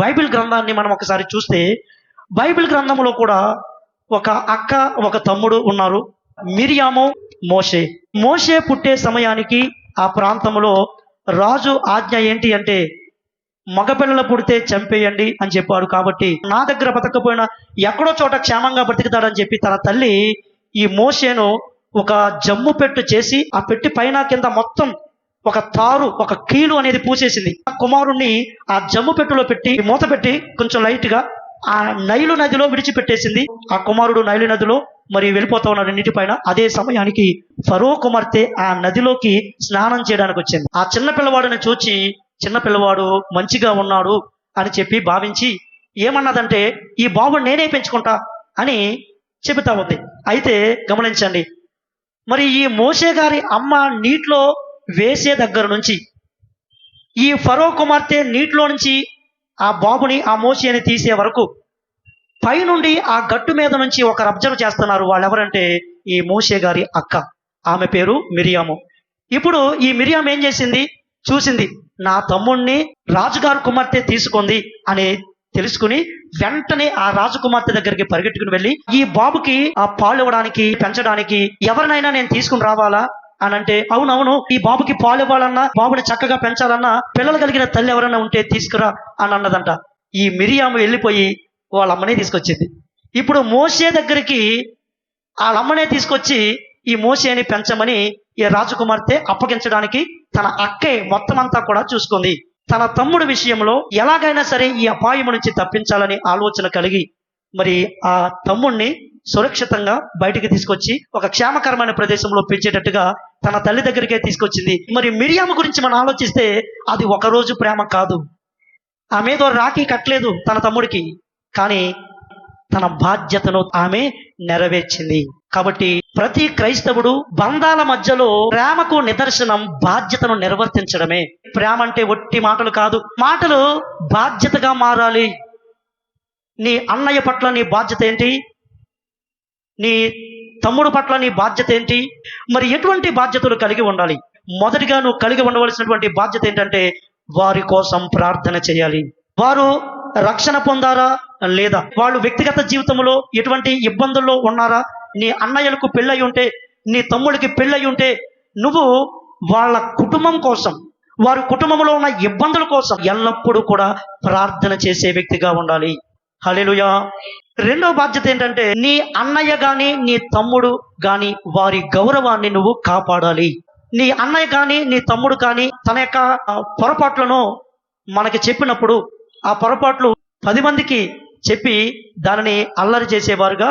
Bible గ్రంథాన్ని మనం ఒకసారి చూస్తే, బైబిల్ గ్రంథంలో కూడా ఒక అక్క ఒక తమ్ముడు ఉన్నారు, మిరియాము, మోషే. మోషే పుట్టే సమయానికి ఆ ప్రాంతంలో రాజు ఆజ్ఞ ఏంటి అంటే, మగపిల్లలు పుడితే చంపేయండి అని చెప్పాడు. కాబట్టి నా దగ్గర బతకపోయినా ఎక్కడో చోట క్షేమంగా బ్రతుకుతాడని చెప్పి తన తల్లి ఈ మోషేను ఒక జమ్ము పెట్టు చేసి, ఆ పెట్టి పైన కింద మొత్తం ఒక తారు, ఒక కీలు అనేది పూసేసింది. ఆ కుమారుణ్ణి ఆ జమ్ము పెట్టులో పెట్టి మూత పెట్టి కొంచెం లైట్గా ఆ నైలు నదిలో విడిచిపెట్టేసింది. ఆ కుమారుడు నైలు నదిలో మరి వెళ్ళిపోతా ఉన్నాడు నీటిపైన. అదే సమయానికి ఫరో కుమార్తె ఆ నదిలోకి స్నానం చేయడానికి వచ్చింది. ఆ చిన్న పిల్లవాడిని చూచి, చిన్న పిల్లవాడు మంచిగా ఉన్నాడు అని చెప్పి భావించి ఏమన్నదంటే, ఈ బాబుని నేనే పెంచుకుంటా అని చెబుతా ఉంది. అయితే గమనించండి, మరి ఈ మోషే గారి అమ్మ నీటిలో వేసే దగ్గర నుంచి ఈ ఫరో కుమార్తె నీటిలో నుంచి ఆ బాబుని, ఆ మోషేని తీసే వరకు పైనుండి ఆ గట్టు మీద నుంచి ఒకరు అబ్జర్వ్ చేస్తున్నారు. వాళ్ళు ఎవరంటే ఈ మోషే గారి అక్క, ఆమె పేరు మిరియాము. ఇప్పుడు ఈ మిరియాం ఏం చేసింది, చూసింది, నా తమ్ముణ్ణి రాజుగారు కుమార్తె తీసుకుంది అని తెలుసుకుని వెంటనే ఆ రాజకుమార్తె దగ్గరికి పరిగెట్టుకుని వెళ్ళి, ఈ బాబుకి ఆ పాలు ఇవ్వడానికి, పెంచడానికి ఎవరినైనా నేను తీసుకుని రావాలా అని అంటే, అవునవును, ఈ బాబుకి పాలు ఇవ్వాలన్నా, బాబుని చక్కగా పెంచాలన్నా పిల్లలు కలిగిన తల్లి ఎవరైనా ఉంటే తీసుకురా అని అన్నదంట. ఈ మిరియాము వెళ్ళిపోయి వాళ్ళ అమ్మనే తీసుకొచ్చింది. ఇప్పుడు మోషే దగ్గరికి వాళ్ళ అమ్మనే తీసుకొచ్చి ఈ మోషేని పెంచమని ఈ రాజకుమార్తె అప్పగించడానికి తన అక్కే మొత్తం అంతా కూడా చూసుకుంది. తన తమ్ముడి విషయంలో ఎలాగైనా సరే ఈ అపాయం నుంచి తప్పించాలని ఆలోచన కలిగి మరి ఆ తమ్ముడిని సురక్షితంగా బయటికి తీసుకొచ్చి ఒక క్షేమకరమైన ప్రదేశంలో పెంచేటట్టుగా తన తల్లి దగ్గరికే తీసుకొచ్చింది. మరి మిరియాము గురించి మనం ఆలోచిస్తే, అది ఒకరోజు ప్రేమ కాదు, ఆమె ఏదో రాఖీ కట్టలేదు తన తమ్ముడికి, కానీ తన బాధ్యతను ఆమె నెరవేర్చింది. కాబట్టి ప్రతి క్రైస్తవుడు బంధాల మధ్యలో ప్రేమకు నిదర్శనం బాధ్యతను నిర్వర్తించడమే. ప్రేమ అంటే ఒట్టి మాటలు కాదు, మాటలు బాధ్యతగా మారాలి. నీ అన్నయ్య పట్ల నీ బాధ్యత ఏంటి, నీ తమ్ముడు పట్ల నీ బాధ్యత ఏంటి, మరి ఎటువంటి బాధ్యతలు కలిగి ఉండాలి? మొదటిగా నువ్వు కలిగి ఉండవలసినటువంటి బాధ్యత ఏంటంటే, వారి కోసం ప్రార్థన చేయాలి. వారు రక్షణ పొందారా లేదా, వాళ్ళు వ్యక్తిగత జీవితంలో ఎటువంటి ఇబ్బందుల్లో ఉన్నారా, నీ అన్నయ్యలకు పెళ్ళయి ఉంటే, నీ తమ్ముడికి పెళ్ళయి ఉంటే, నువ్వు వాళ్ళ కుటుంబం కోసం, వారి కుటుంబంలో ఉన్న ఇబ్బందుల కోసం ఎల్లప్పుడూ కూడా ప్రార్థన చేసే వ్యక్తిగా ఉండాలి. హల్లెలూయా. రెండో బాధ్యత ఏంటంటే, నీ అన్నయ్య కానీ నీ తమ్ముడు కానీ వారి గౌరవాన్ని నువ్వు కాపాడాలి. నీ అన్నయ్య కానీ నీ తమ్ముడు కానీ తన యొక్క పొరపాట్లను మనకి చెప్పినప్పుడు ఆ పొరపాట్లు 10 మందికి చెప్పి దానిని అల్లరి చేసేవారుగా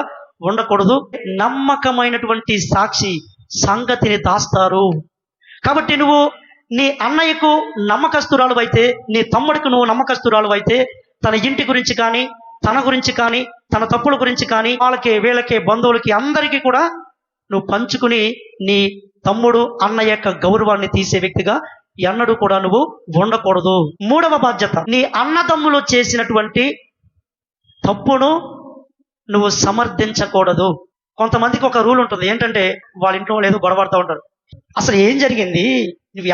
ఉండకూడదు. నమ్మకమైనటువంటి సాక్షి సంగతిని దాస్తారు. కాబట్టి నువ్వు నీ అన్నయ్యకు నమ్మకస్తురాలు అయితే, నీ తమ్ముడికి నువ్వు నమ్మకస్తురాలు అయితే, తన ఇంటి గురించి కానీ, తన గురించి కానీ, తన తప్పుల గురించి కానీ, వాళ్ళకి వీళ్ళకి బంధువులకి అందరికీ కూడా నువ్వు పంచుకుని నీ తమ్ముడు అన్నయ్య యొక్క గౌరవాన్ని తీసే వ్యక్తిగా ఎన్నడూ కూడా నువ్వు ఉండకూడదు. మూడవ బాధ్యత, నీ అన్నదమ్ములు చేసినటువంటి తప్పును నువ్వు సమర్థించకూడదు. కొంతమందికి ఒక రూల్ ఉంటుంది, ఏంటంటే వాళ్ళ ఇంట్లో వాళ్ళు ఏదో గొడవడుతూ ఉంటారు. అసలు ఏం జరిగింది, నువ్వు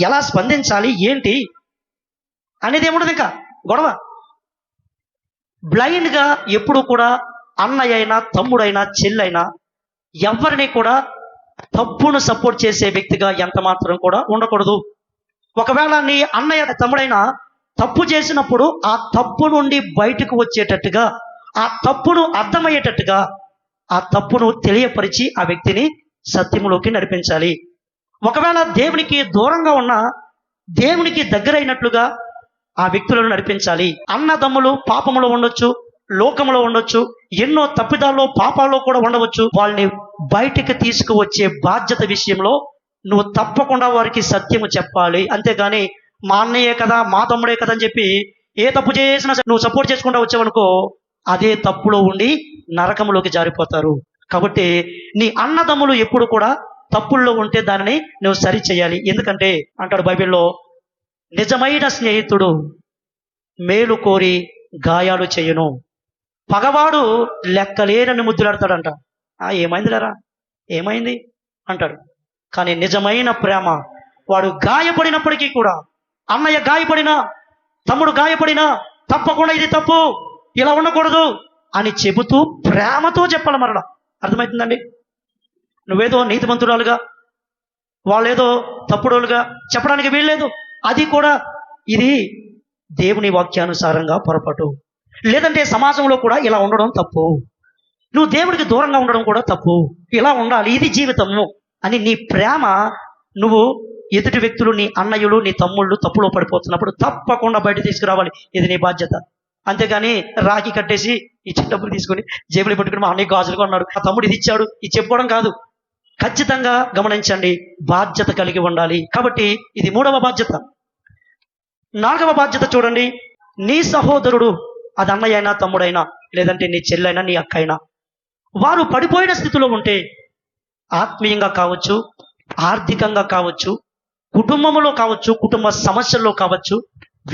ఎలా స్పందించాలి ఏంటి అనేది ఏముండదు, ఇంకా గొడవ. బ్లైండ్గా ఎప్పుడు కూడా అన్నయ్య అయినా తమ్ముడైనా చెల్లైనా ఎవరిని కూడా తప్పును సపోర్ట్ చేసే వ్యక్తిగా ఎంత మాత్రం కూడా ఉండకూడదు. ఒకవేళ నీ అన్నయ్య తమ్ముడైనా తప్పు చేసినప్పుడు ఆ తప్పు నుండి బయటకు వచ్చేటట్టుగా, ఆ తప్పును అర్థమయ్యేటట్టుగా, ఆ తప్పును తెలియపరిచి ఆ వ్యక్తిని సత్యములోకి నడిపించాలి. ఒకవేళ దేవునికి దూరంగా ఉన్న దేవునికి దగ్గరైనట్లుగా ఆ వ్యక్తులను నడిపించాలి. అన్నదమ్ములు పాపములో ఉండొచ్చు, లోకములో ఉండొచ్చు, ఎన్నో తప్పిదాల్లో పాపాల్లో కూడా ఉండవచ్చు. వాళ్ళని బయటికి తీసుకువచ్చే బాధ్యత విషయంలో నువ్వు తప్పకుండా వారికి సత్యము చెప్పాలి. అంతేగాని మా అన్నయ్యే కదా, మా తమ్ముడే కదా అని చెప్పి ఏ తప్పు చేసినా నువ్వు సపోర్ట్ చేసుకుంటా వచ్చావనుకో, అదే తప్పులో ఉండి నరకంలోకి జారిపోతారు. కాబట్టి నీ అన్నదమ్ములు ఎప్పుడు కూడా తప్పుల్లో ఉంటే దానిని నువ్వు సరి చేయాలి. ఎందుకంటే అంటాడు బైబిల్లో, నిజమైన స్నేహితుడు మేలు కోరి గాయాలు చేయును, పగవాడు లెక్కలేనని ముద్దులాడతాడంట. ఏమైంది లేరా, ఏమైంది అంటాడు. కానీ నిజమైన ప్రేమ, వాడు గాయపడినప్పటికీ కూడా, అన్నయ్య గాయపడినా, తమ్ముడు గాయపడినా, తప్పకుండా ఇది తప్పు, ఇలా ఉండకూడదు అని చెబుతూ ప్రేమతో చెప్పాలి. మరలా అర్థమవుతుందండి? నువ్వేదో నీతిమంతురాలుగా, వాళ్ళేదో తప్పుడోలుగా చెప్పడానికి వీల్లేదు. అది కూడా ఇది దేవుని వాక్యానుసారంగా పొరపాటు. లేదంటే సమాజంలో కూడా ఇలా ఉండడం తప్పు, నువ్వు దేవుడికి దూరంగా ఉండడం కూడా తప్పు, ఇలా ఉండాలి, ఇది జీవితము అని నీ ప్రేమ నువ్వు ఎదుటి వ్యక్తులు, నీ అన్నయ్యలు, నీ తమ్ముళ్ళు తప్పులో పడిపోతున్నప్పుడు తప్పకుండా బయట తీసుకురావాలి. ఇది నీ బాధ్యత. అంతేగాని రాఖీ కట్టేసి ఈ డబ్బులు తీసుకొని జేబులు పెట్టుకుని మా అన్నయ్య గాజులు కొన్నాడు, ఆ తమ్ముడు ఇది ఇచ్చాడు, ఇది చెప్పుకోవడం కాదు. ఖచ్చితంగా గమనించండి, బాధ్యత కలిగి ఉండాలి. కాబట్టి ఇది 3వ బాధ్యత. 4వ బాధ్యత చూడండి. నీ సహోదరుడు, అది అన్నయ్య అయినా తమ్ముడైనా, లేదంటే నీ చెల్లైనా నీ అక్క అయినా, వారు పడిపోయిన స్థితిలో ఉంటే, ఆత్మీయంగా కావచ్చు, ఆర్థికంగా కావచ్చు, కుటుంబంలో కావచ్చు, కుటుంబ సమస్యల్లో కావచ్చు,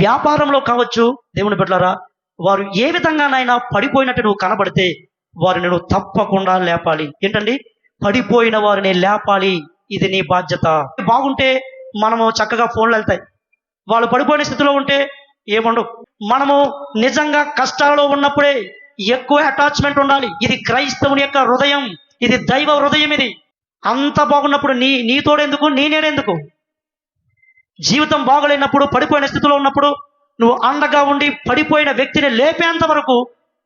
వ్యాపారంలో కావచ్చు, దేవుని బిడ్డలారా, వారు ఏ విధంగానైనా పడిపోయినట్టు నువ్వు కనబడితే వారిని నువ్వు తప్పకుండా లేపాలి. ఏంటండి? పడిపోయిన వారిని లేపాలి. ఇది నీ బాధ్యత. బాగుంటే మనము చక్కగా ఫోన్లు వెళ్తాయి, వాళ్ళు పడిపోయిన స్థితిలో ఉంటే ఏముండవు. మనము నిజంగా కష్టాల్లో ఉన్నప్పుడే ఎక్కువ అటాచ్మెంట్ ఉండాలి. ఇది క్రైస్తవుని యొక్క హృదయం, ఇది దైవ హృదయం. ఇది అంత బాగున్నప్పుడు నీ తోడెందుకు, నీ నేడెందుకు? జీవితం బాగలేనప్పుడు, పడిపోయిన స్థితిలో ఉన్నప్పుడు నువ్వు అండగా ఉండి పడిపోయిన వ్యక్తిని లేపేంత వరకు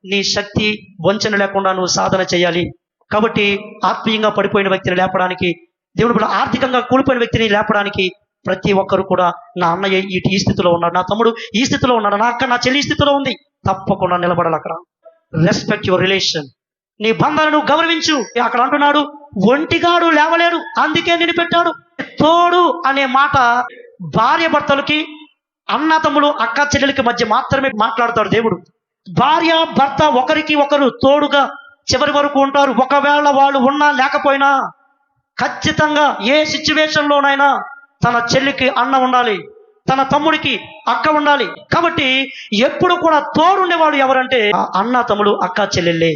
నీ శక్తి వంచన లేకుండా నువ్వు సాధన చేయాలి. కాబట్టి ఆత్మీయంగా పడిపోయిన వ్యక్తిని లేపడానికి, దేవుడు కూడా ఆర్థికంగా కూలిపోయిన వ్యక్తిని లేపడానికి ప్రతి ఒక్కరు కూడా, నా అన్నయ్య ఈ స్థితిలో ఉన్నాడు, నా తమ్ముడు ఈ స్థితిలో ఉన్నాడు, నా అక్క, నా చెల్లి ఈ స్థితిలో ఉంది, తప్పకుండా నిలబడాలి. అక్కడ రెస్పెక్ట్ యువర్ రిలేషన్, నీ బంధాలను గౌరవించు. అక్కడ అంటున్నాడు, ఒంటిగాడు లేవలేడు, అందుకే నేను పెట్టాడు. తోడు అనే మాట భార్య భర్తలకి, అన్న తమ్ముడు, అక్క చెల్లెలకి మధ్య మాత్రమే మాట్లాడతాడు దేవుడు. భార్య భర్త ఒకరికి ఒకరు తోడుగా చివరి వరకు ఉంటారు. ఒకవేళ వాళ్ళు ఉన్నా లేకపోయినా ఖచ్చితంగా ఏ సిచ్యువేషన్లోనైనా తన చెల్లికి అన్న ఉండాలి, తన తమ్ముడికి అక్క ఉండాలి. కాబట్టి ఎప్పుడు కూడా తోడుండేవాడు ఎవరంటే అన్న తమ్ముడు, అక్క చెల్లెళ్ళే.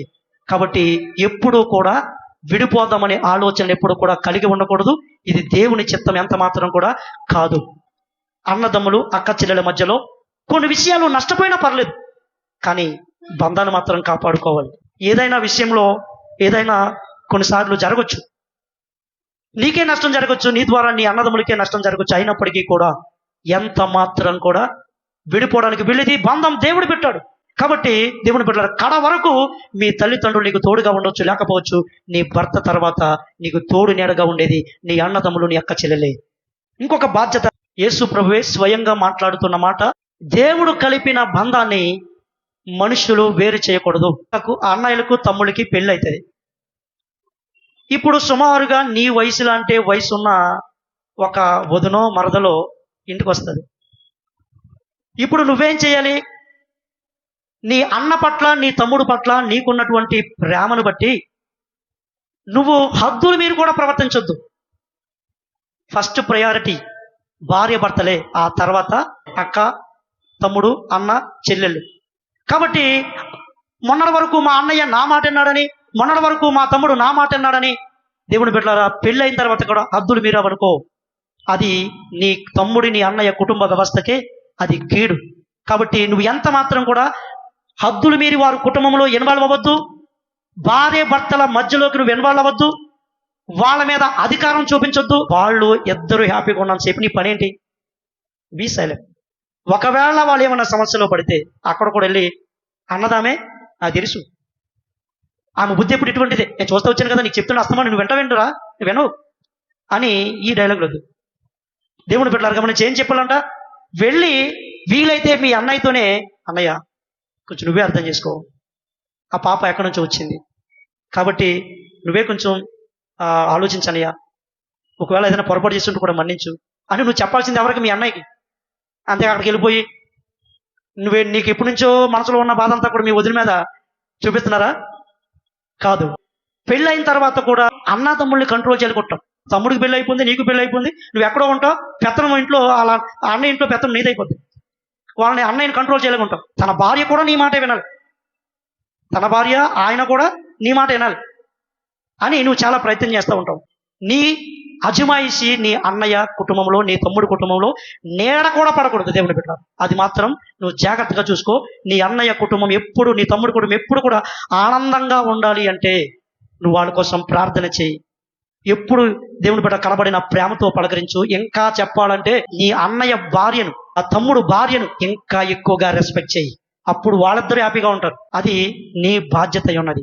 కాబట్టి ఎప్పుడూ కూడా విడిపోదామనే ఆలోచనలు ఎప్పుడు కూడా కలిగి ఉండకూడదు. ఇది దేవుని చిత్తం ఎంత మాత్రం కూడా కాదు. అన్నదమ్ములు, అక్క చెల్లెల మధ్యలో కొన్ని విషయాలు నష్టపోయినా పర్లేదు, కానీ బంధాన్ని మాత్రం కాపాడుకోవాలి. ఏదైనా విషయంలో ఏదైనా కొన్నిసార్లు జరగచ్చు, నీకే నష్టం జరగచ్చు, నీ ద్వారా నీ అన్నదమ్ములకే నష్టం జరగచ్చు. అయినప్పటికీ కూడా ఎంత మాత్రం కూడా విడిపోవడానికి వీళ్ళది బంధం దేవుడు పెట్టాడు. కాబట్టి దేవుని బిడ్డలారా, కడ వరకు మీ తల్లిదండ్రులు నీకు తోడుగా ఉండొచ్చు, లేకపోవచ్చు. నీ భర్త తర్వాత నీకు తోడు నీడగా ఉండేది నీ అన్నదమ్ములు, నీ అక్క చెల్లెలే. ఇంకొక బాధ్యత, యేసు ప్రభువే స్వయంగా మాట్లాడుతున్న మాట, దేవుడు కలిపిన బంధాన్ని మనుషులు వేరు చేయకూడదు. అన్నయ్యలకు తమ్ముళ్ళకి పెళ్ళి అవుతుంది. ఇప్పుడు సుమారుగా నీ వయసు లాంటి వయసున్న ఒక వదినో మరదలో ఇంటికి వస్తుంది. ఇప్పుడు నువ్వేం చేయాలి? నీ అన్న పట్ల, నీ తమ్ముడు పట్ల నీకున్నటువంటి ప్రేమను బట్టి నువ్వు హద్దులు మీరు కూడా ప్రవర్తించొద్దు. ఫస్ట్ ప్రయారిటీ భార్య భర్తలే, ఆ తర్వాత అక్క, తమ్ముడు, అన్న, చెల్లెళ్ళు. కాబట్టి మొన్నటి వరకు మా అన్నయ్య నా మాట అన్నాడని, మొన్నటి వరకు మా తమ్ముడు నా మాట అన్నాడని, దేవుని బిడ్డలారా, పెళ్ళైన తర్వాత కూడా హద్దులు మీరావనుకో, అది నీ తమ్ముడి, నీ అన్నయ్య కుటుంబ వ్యవస్థకే అది కీడు. కాబట్టి నువ్వు ఎంత మాత్రం కూడా హద్దులు మీరి వారు కుటుంబంలో ఇన్వాల్వ్ అవ్వద్దు. భార్య భర్తల మధ్యలోకి నువ్వు ఇన్వాల్వ్ అవ్వద్దు. వాళ్ళ మీద అధికారం చూపించొద్దు. వాళ్ళు ఇద్దరు హ్యాపీగా ఉన్నాను సేపు నీ పనేంటి? Be silent. ఒకవేళ వాళ్ళు ఏమన్నా సమస్యలో పడితే అక్కడ కూడా వెళ్ళి, అన్నదామే నాకు తెలుసు, ఆమె బుద్ధి ఎప్పుడు ఇటువంటిదే, నేను చూస్తూ వచ్చాను కదా, నీకు చెప్తున్నా అస్తమాను, నువ్వు వింటురా, నువ్వు వినవు అని ఈ డైలాగ్ లేదు. దేవుని బిడ్డలారా గమనించి ఏం చెప్పాలంట, వెళ్ళి వీలైతే మీ అన్నయ్యతోనే, అన్నయ్య కొంచెం నువ్వే అర్థం చేసుకో, ఆ పాప ఎక్కడి నుంచో వచ్చింది, కాబట్టి నువ్వే కొంచెం ఆలోచించనయ్యా, ఒకవేళ ఏదైనా పొరపాటు చేస్తుంటే కూడా మన్నించు అని నువ్వు చెప్పాల్సింది ఎవరికి? మీ అన్నయ్యకి. అంతే అక్కడికి వెళ్ళిపోయి నీకు ఎప్పటి నుంచో మనసులో ఉన్న బాధ అంతా కూడా మీ వదిన మీద చూపిస్తున్నారా? కాదు. పెళ్ళైన తర్వాత కూడా అన్న తమ్ముళ్ళని కంట్రోల్ చేయకుంటాం. తమ్ముడికి పెళ్ళి అయిపోయింది, నీకు పెళ్ళి అయిపోయింది, నువ్వు ఎక్కడో ఉంటావు, పెత్తనం ఇంట్లో, అలా అన్న ఇంట్లో పెత్తనం నీదైపోద్ది. వాళ్ళని అన్నయ్యని కంట్రోల్ చేయలేకుంటాం. తన భార్య కూడా నీ మాటే వినాలి, తన భార్య ఆయన కూడా నీ మాట వినాలి అని నువ్వు చాలా ప్రయత్నం చేస్తూ ఉంటావు. నీ అజమాయిషి నీ అన్నయ్య కుటుంబంలో, నీ తమ్ముడు కుటుంబంలో నీడ కూడా పడకూడదు దేవుని బిడ్డ. అది మాత్రం నువ్వు జాగ్రత్తగా చూసుకో. నీ అన్నయ్య కుటుంబం ఎప్పుడు, నీ తమ్ముడు కుటుంబం ఎప్పుడు కూడా ఆనందంగా ఉండాలి అంటే నువ్వు వాళ్ళ కోసం ప్రార్థన చేయి. ఎప్పుడు దేవుని బిడ్డ కనబడిన ప్రేమతో పలకరించు. ఇంకా చెప్పాలంటే నీ అన్నయ్య భార్యను, ఆ తమ్ముడు భార్యను ఇంకా ఎక్కువగా రెస్పెక్ట్ చేయి. అప్పుడు వాళ్ళిద్దరూ హ్యాపీగా ఉంటారు. అది నీ బాధ్యత ఉన్నది.